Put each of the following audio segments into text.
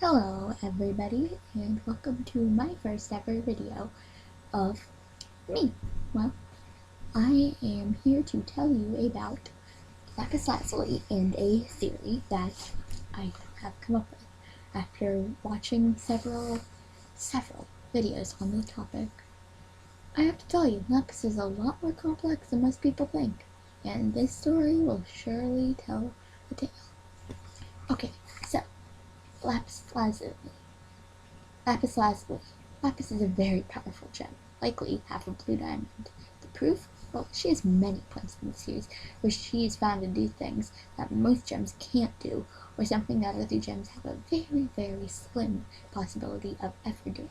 Hello everybody, and welcome to my first ever video of me. Well, I am here to tell you about Lapis Lazuli and a theory that I have come up with after watching several videos on the topic. I have to tell you, Lapis is a lot more complex than most people think, and this story will surely tell the tale. Okay, so Lapis Lazuli. Lapis Lazuli. Lapis is a very powerful gem, likely half a blue diamond. The proof? Well, she has many points in the series where she is found to do things that most gems can't do, or something that other gems have a very, very slim possibility of ever doing.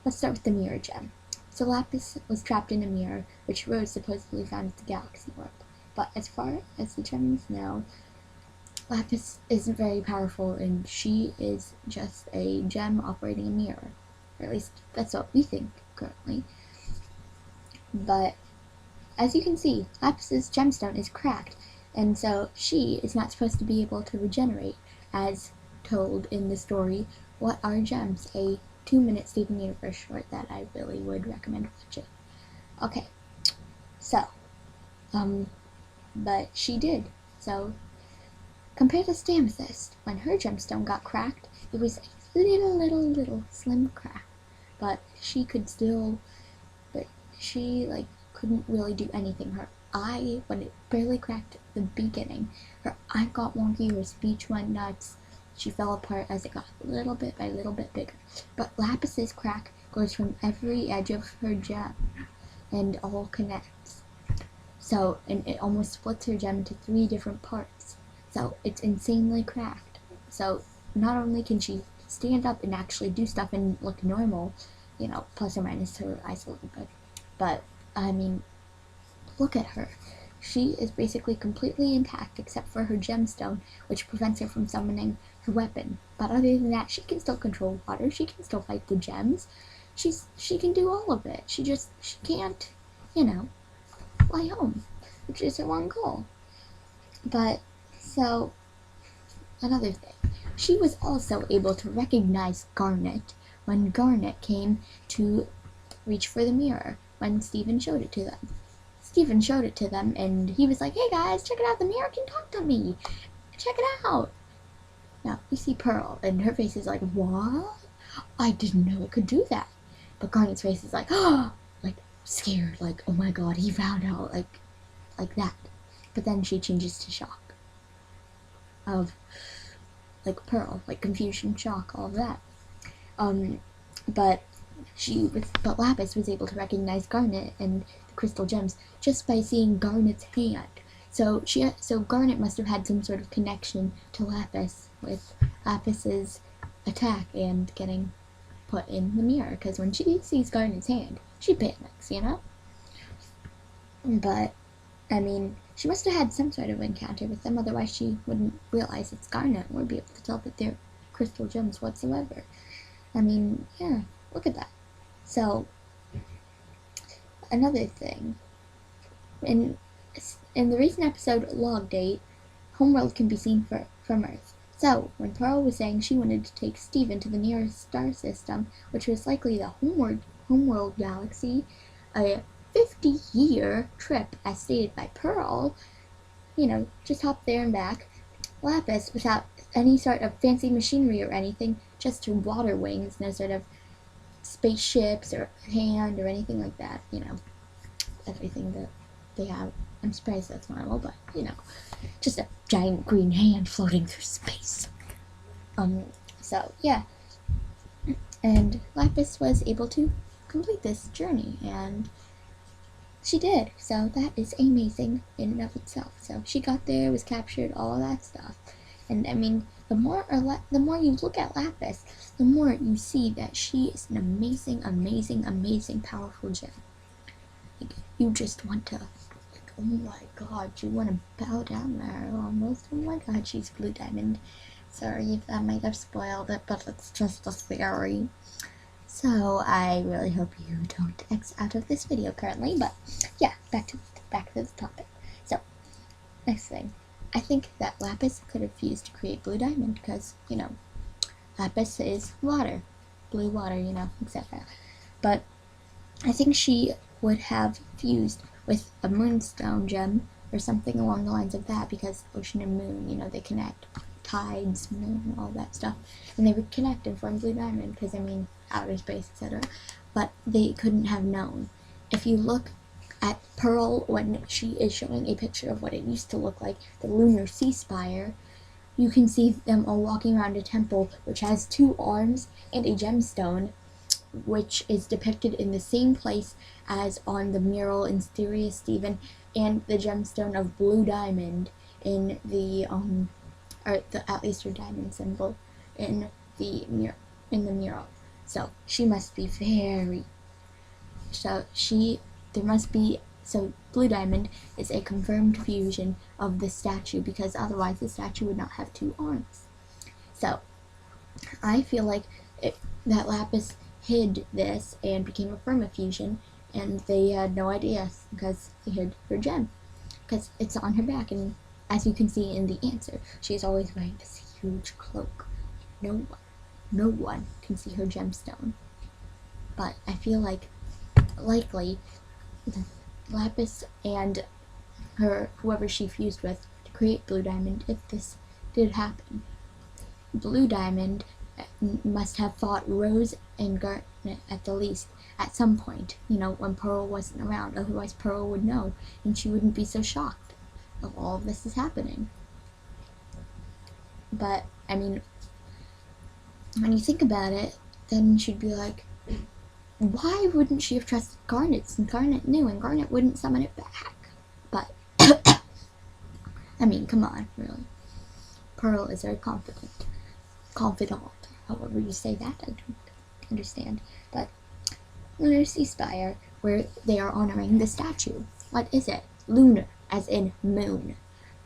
Let's start with the mirror gem. So Lapis was trapped in a mirror, which Rose supposedly found at the galaxy world. But as far as the gems know, Lapis isn't very powerful, and she is just a gem operating a mirror. Or at least that's what we think currently. But as you can see, Lapis's gemstone is cracked, and so she is not supposed to be able to regenerate, as told in the story What Are Gems, a 2-minute Steven Universe short that I really would recommend watching. Okay, so, but she did. So, compared to Amethyst, when her gemstone got cracked, it was a little slim crack. But she could still, couldn't really do anything. Her eye, when it barely cracked at the beginning, her eye got wonky, her speech went nuts. She fell apart as it got little bit by little bit bigger. But Lapis's crack goes from every edge of her gem and all connects. So, and it almost splits her gem into 3 different parts. So it's insanely cracked. So not only can she stand up and actually do stuff and look normal, plus or minus her eyes a little bit, but I mean, look at her. She is basically completely intact except for her gemstone, which prevents her from summoning her weapon. But other than that, she can still control water. She can still fight the gems. She can do all of it. She can't, fly home, which is her one goal. But so, another thing, she was also able to recognize Garnet when Garnet came to reach for the mirror when Steven showed it to them. Steven showed it to them, and he was like, "Hey guys, check it out, the mirror can talk to me. Check it out." Now, we see Pearl, and her face is like, "What? I didn't know it could do that." But Garnet's face is like, "Oh!" Like, scared, like, "Oh my god, he found out," like that. But then she changes to shock. Of like Pearl, like confusion, shock, all of that. But Lapis was able to recognize Garnet and the crystal gems just by seeing Garnet's hand. So Garnet must have had some sort of connection to Lapis with Lapis's attack and getting put in the mirror. Because when she sees Garnet's hand, she panics, But I mean, she must have had some sort of encounter with them, otherwise she wouldn't realize it's Garnet or be able to tell that they're crystal gems whatsoever. I mean, yeah, look at that. So, another thing, in the recent episode Log Date, Homeworld can be seen from Earth. So, when Pearl was saying she wanted to take Steven to the nearest star system, which was likely the Homeworld galaxy, a 50-year trip, as stated by Pearl, just hop there and back. Lapis, without any sort of fancy machinery or anything, just her water wings, no sort of spaceships or hand or anything like that, everything that they have. I'm surprised that's normal, but, just a giant green hand floating through space. So, yeah. And Lapis was able to complete this journey, and she did, so that is amazing in and of itself. So she got there, was captured, all of that stuff. And I mean, the more you look at Lapis, the more you see that she is an amazing, powerful gem. Like, you just want to, oh my god, you want to bow down to her almost. Oh my god, she's blue diamond. Sorry if that might have spoiled it, but it's just a theory. So I really hope you don't X out of this video currently, but yeah, back to the topic. So, next thing, I think that Lapis could have fused to create Blue Diamond because, Lapis is water, blue water, you know, etc. But I think she would have fused with a moonstone gem or something along the lines of that, because ocean and moon, you know, they connect. Tides, moon, all that stuff. And they would connect and form blue diamond, because, I mean, outer space, etc. But they couldn't have known. If you look at Pearl when she is showing a picture of what it used to look like, the lunar sea spire, you can see them all walking around a temple which has 2 arms and a gemstone, which is depicted in the same place as on the mural in Styria Stephen, and the gemstone of blue diamond in the or the at least her diamond symbol in the mural. So she must be very. There must be. So blue diamond is a confirmed fusion of the statue, because otherwise the statue would not have 2 arms. So I feel like that Lapis hid this and became a permafusion, and they had no idea because they hid her gem, because it's on her back, and as you can see in the answer, she's always wearing this huge cloak. No one can see her gemstone. But I feel like likely Lapis and whoever she fused with to create blue diamond, if this did happen, blue diamond must have fought Rose and Garnet at the least at some point, you know, when Pearl wasn't around. Otherwise Pearl would know, and she wouldn't be so shocked of all of this is happening. But I mean, when you think about it, then she'd be like, why wouldn't she have trusted Garnet, since Garnet knew, and Garnet wouldn't summon it back? But I mean, come on, really. Pearl is very confidant, however you say that, I don't understand. But Lunar Sea Spire, where they are honoring the statue. What is it? Lunar, as in moon.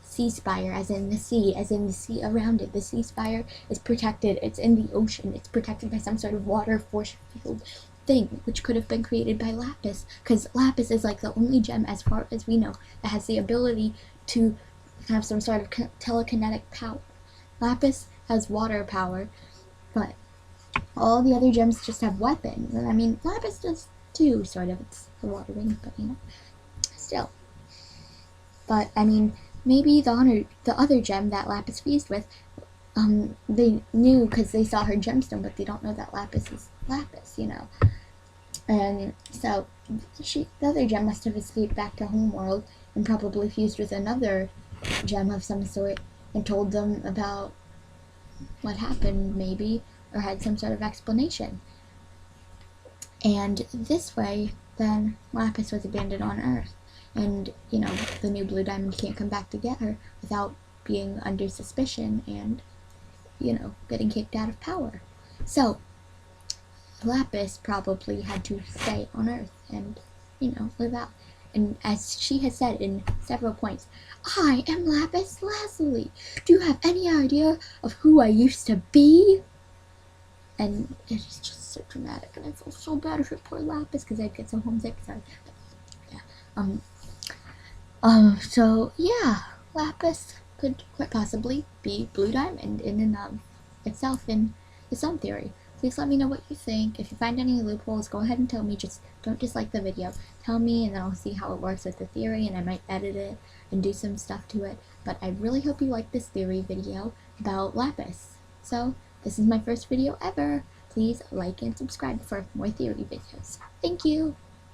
Sea Spire, as in the sea around it. The Sea Spire is protected. It's in the ocean. It's protected by some sort of water force field thing, which could have been created by Lapis, because Lapis is like the only gem, as far as we know, that has the ability to have some sort of telekinetic power. Lapis has water power, but all the other gems just have weapons. And I mean, Lapis does too, sort of. It's the water ring, but you know, still. But I mean, maybe the other gem that Lapis fused with, they knew because they saw her gemstone, but they don't know that Lapis is Lapis, you know. And so the other gem must have escaped back to Homeworld and probably fused with another gem of some sort and told them about what happened, maybe, or had some sort of explanation. And this way, then Lapis was abandoned on Earth, and you know, the new blue diamond can't come back to get her without being under suspicion and, you know, getting kicked out of power. So Lapis probably had to stay on Earth and, you know, live out. And as she has said in several points, I am Lapis Lazuli. Do you have any idea of who I used to be? And it is just so dramatic, and I feel so bad for poor Lapis because I'd get so homesick. Sorry. Yeah. So yeah, Lapis could quite possibly be blue diamond in and of itself in its own theory. Please let me know what you think. If you find any loopholes, go ahead and tell me. Just don't dislike the video. Tell me, and then I'll see how it works with the theory, and I might edit it and do some stuff to it. But I really hope you like this theory video about Lapis. So, this is my first video ever. Please like and subscribe for more theory videos. Thank you!